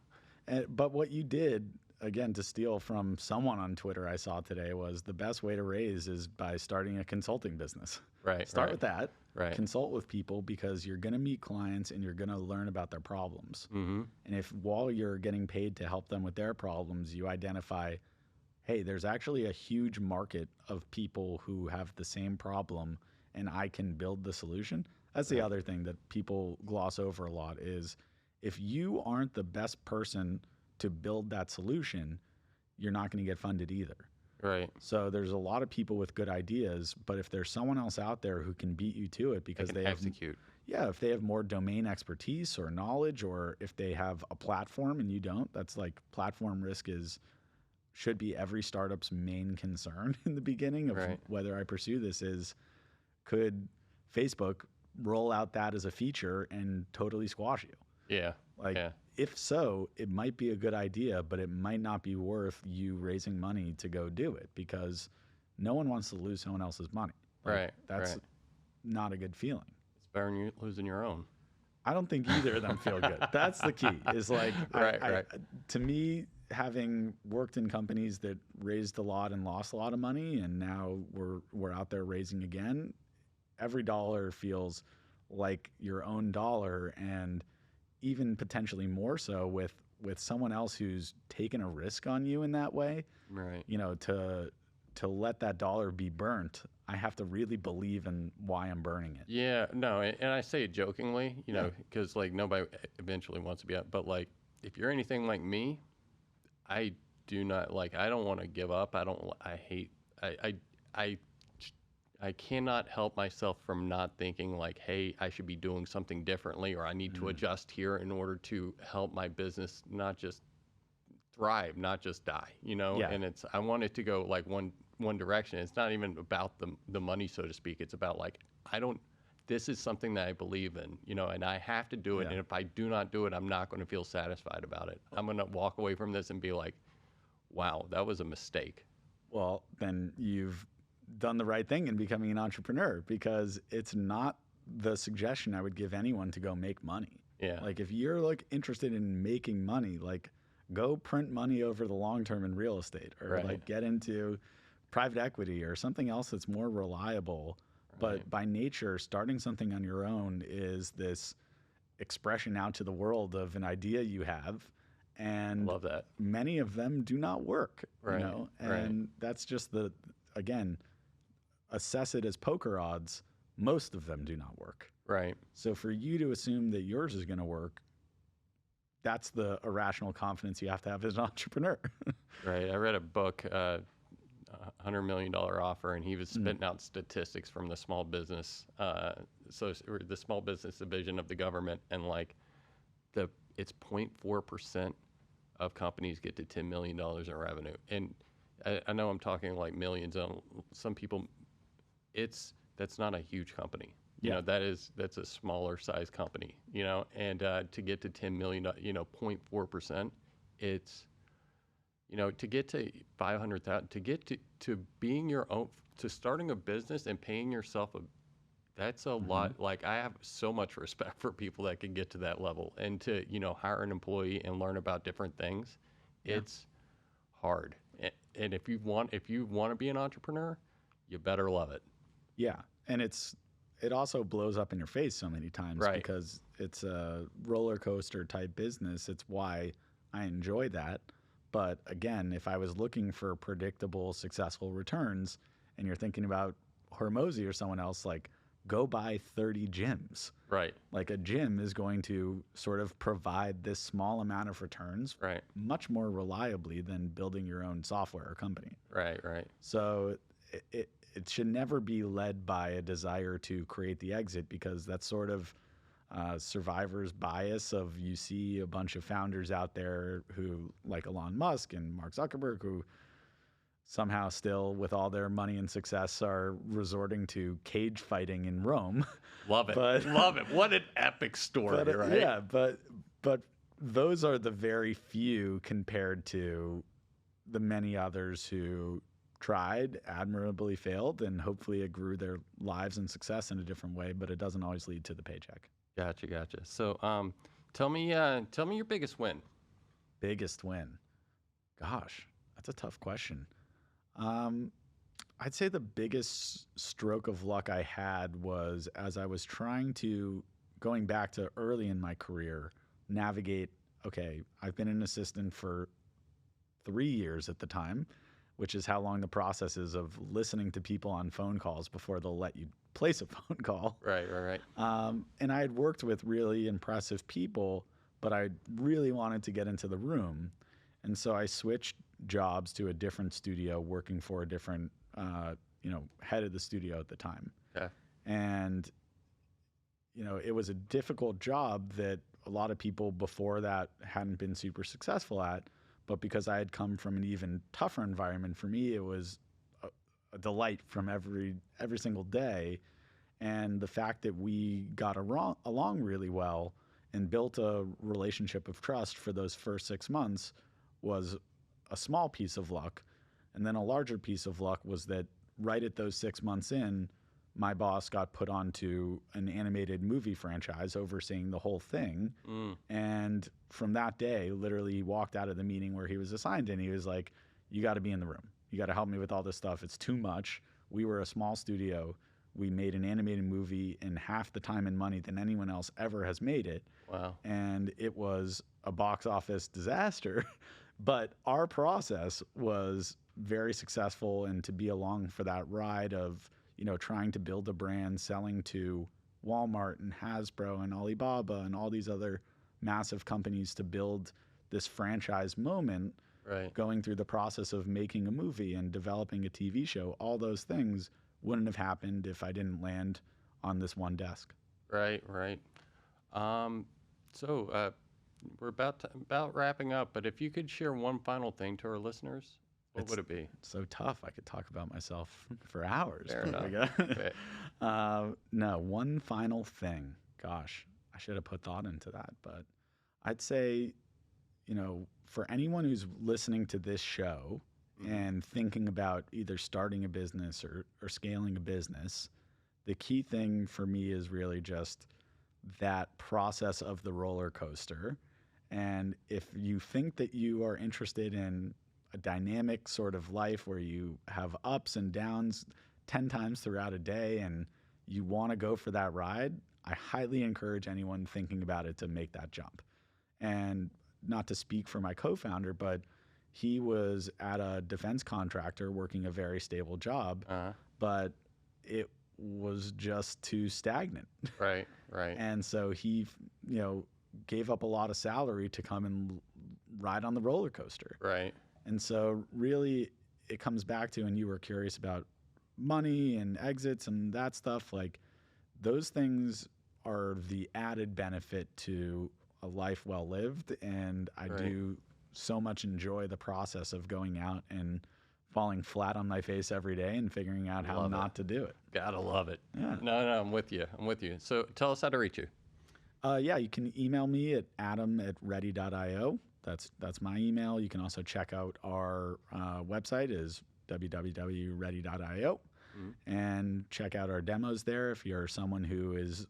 But what you did, again, to steal from someone on Twitter I saw today, was the best way to raise is by starting a consulting business. Right. Start with that. Right. Consult with people, because you're going to meet clients and you're going to learn about their problems. Mm-hmm. And if while you're getting paid to help them with their problems, you identify, hey, there's actually a huge market of people who have the same problem and I can build the solution. That's the other thing that people gloss over a lot is, if you aren't the best person to build that solution, you're not going to get funded either. Right. So there's a lot of people with good ideas, but if there's someone else out there who can beat you to it because they execute. if they have more domain expertise or knowledge, or if they have a platform and you don't, that's like platform risk should be every startup's main concern in the beginning of whether I pursue this is, could Facebook roll out that as a feature and totally squash you? Yeah. If so, it might be a good idea, but it might not be worth you raising money to go do it, because no one wants to lose someone else's money. That's not a good feeling. It's better than you losing your own. I don't think either of them feel good. That's the key. Is like, to me, having worked in companies that raised a lot and lost a lot of money, and now we're out there raising again, every dollar feels like your own dollar, and even potentially more so with someone else who's taken a risk on you in that way. Right. To let that dollar be burnt, I have to really believe in why I'm burning it. Yeah, no, and I say it jokingly, because like nobody eventually wants to be out. But like, if you're anything like me, I do not I don't want to give up. I cannot help myself from not thinking like, hey, I should be doing something differently, or I need to adjust here in order to help my business not just thrive, not just die, Yeah. And I want it to go like one direction. It's not even about the money, so to speak. It's about like, this is something that I believe in, and I have to do it. Yeah. And if I do not do it, I'm not going to feel satisfied about it. I'm going to walk away from this and be like, wow, that was a mistake. Well, then you've done the right thing in becoming an entrepreneur, because it's not the suggestion I would give anyone to go make money. Yeah. Like, if you're like interested in making money, like, go print money over the long term in real estate, or Right. like get into private equity or something else that's more reliable. But Right. by nature, starting something on your own is this expression out to the world of an idea you have. And Love that. many of them do not work, Right. and that's just again, assess it as poker odds. Most of them do not work. Right. So for you to assume that yours is going to work, that's the irrational confidence you have to have as an entrepreneur. Right. I read a book, $100 million offer, and he was spitting out statistics from the small business, or the small business division of the government, and like it's 0.4% of companies get to $10 million in revenue. And I know I'm talking like millions. Some people, that's not a huge company. You know, that's a smaller size company, you know, and to get to 10 million, 0.4%, it's, to get to 500,000, to get to being your own, to starting a business and paying yourself that's a lot. Like, I have so much respect for people that can get to that level, and to, hire an employee and learn about different things. It's hard. And if you want to be an entrepreneur, you better love it. Yeah. And it also blows up in your face so many times, Right. because it's a roller coaster type business. It's why I enjoy that. But again, if I was looking for predictable, successful returns, and you're thinking about Hormozy or someone else, like, go buy 30 gyms. Right. Like, a gym is going to sort of provide this small amount of returns Right. much more reliably than building your own software or company. Right. Right. So it should never be led by a desire to create the exit, because that's sort of survivor's bias of, you see a bunch of founders out there who, like Elon Musk and Mark Zuckerberg, who somehow still, with all their money and success, are resorting to cage fighting in Rome. Love it. But- Love it. What an epic story, But, right? yeah, but those are the very few compared to the many others who tried, admirably failed, and hopefully it grew their lives and success in a different way, but it doesn't always lead to the paycheck. Gotcha. So, tell me your biggest win. Biggest win? Gosh, that's a tough question. I'd say the biggest stroke of luck I had was, as I was trying to, going back to early in my career, navigate, okay, I've been an assistant for 3 years at the time, which is how long the process is of listening to people on phone calls before they'll let you place a phone call. Right. And I had worked with really impressive people, but I really wanted to get into the room. And so I switched jobs to a different studio, working for a different, head of the studio at the time. Okay. And, it was a difficult job that a lot of people before that hadn't been super successful at. But because I had come from an even tougher environment, for me, it was a delight from every single day. And the fact that we got along really well and built a relationship of trust for those first 6 months was a small piece of luck. And then a larger piece of luck was that right at those 6 months in, my boss got put onto an animated movie franchise, overseeing the whole thing. And from that day, literally, he walked out of the meeting where he was assigned, and he was like, you got to be in the room. You got to help me with all this stuff. It's too much. We were a small studio. We made an animated movie in half the time and money than anyone else ever has made it. Wow. And it was a box office disaster. But our process was very successful, and to be along for that ride of, trying to build a brand, selling to Walmart and Hasbro and Alibaba and all these other massive companies to build this franchise moment, Right. going through the process of making a movie and developing a TV show, all those things wouldn't have happened if I didn't land on this one desk. Right. So we're about wrapping up, but if you could share one final thing to our listeners, what would it be? So tough. I could talk about myself for hours. Fair but enough. Okay. No, one final thing. Gosh, I should have put thought into that. But I'd say, for anyone who's listening to this show and thinking about either starting a business or scaling a business, the key thing for me is really just that process of the roller coaster, And if you think that you are interested in a dynamic sort of life where you have ups and downs 10 times throughout a day and you want to go for that ride, I highly encourage anyone thinking about it to make that jump. And not to speak for my co-founder, but he was at a defense contractor working a very stable job, but it was just too stagnant. Right, right. And so he, gave up a lot of salary to come and ride on the roller coaster. Right. And so really it comes back to, and you were curious about money and exits and that stuff, like those things are the added benefit to a life well lived. And I do so much enjoy the process of going out and falling flat on my face every day and figuring out how not to do it. Gotta love it. Yeah. No, I'm with you. So tell us how to reach you. You can email me at adam@ready.io. That's my email. You can also check out our website is www.ready.io and check out our demos there. If you're someone who is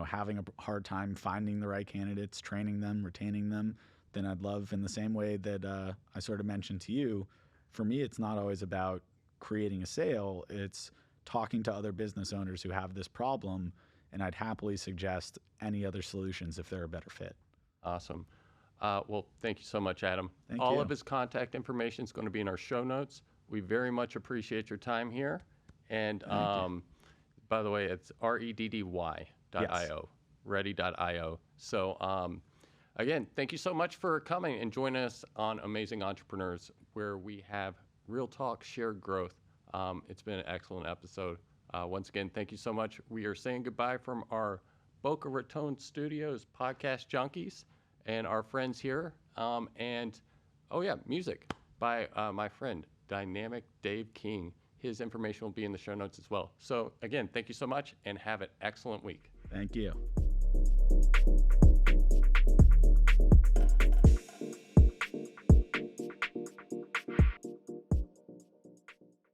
having a hard time finding the right candidates, training them, retaining them, then I'd love, in the same way that I sort of mentioned to you, for me it's not always about creating a sale. It's talking to other business owners who have this problem, and I'd happily suggest any other solutions if they're a better fit. Awesome. Well, thank you so much, Adam. Thank All you. of his contact information is going to be in our show notes. We very much appreciate your time here. And by the way, it's reddy.io, ready.io. So again, thank you so much for coming and joining us on Amazing Entrepreneurs, where we have real talk, shared growth. It's been an excellent episode. Once again, thank you so much. We are saying goodbye from our Boca Raton Studios podcast junkies and our friends here. Music by my friend, Dynamic Dave King. His information will be in the show notes as well. So again, thank you so much and have an excellent week. Thank you.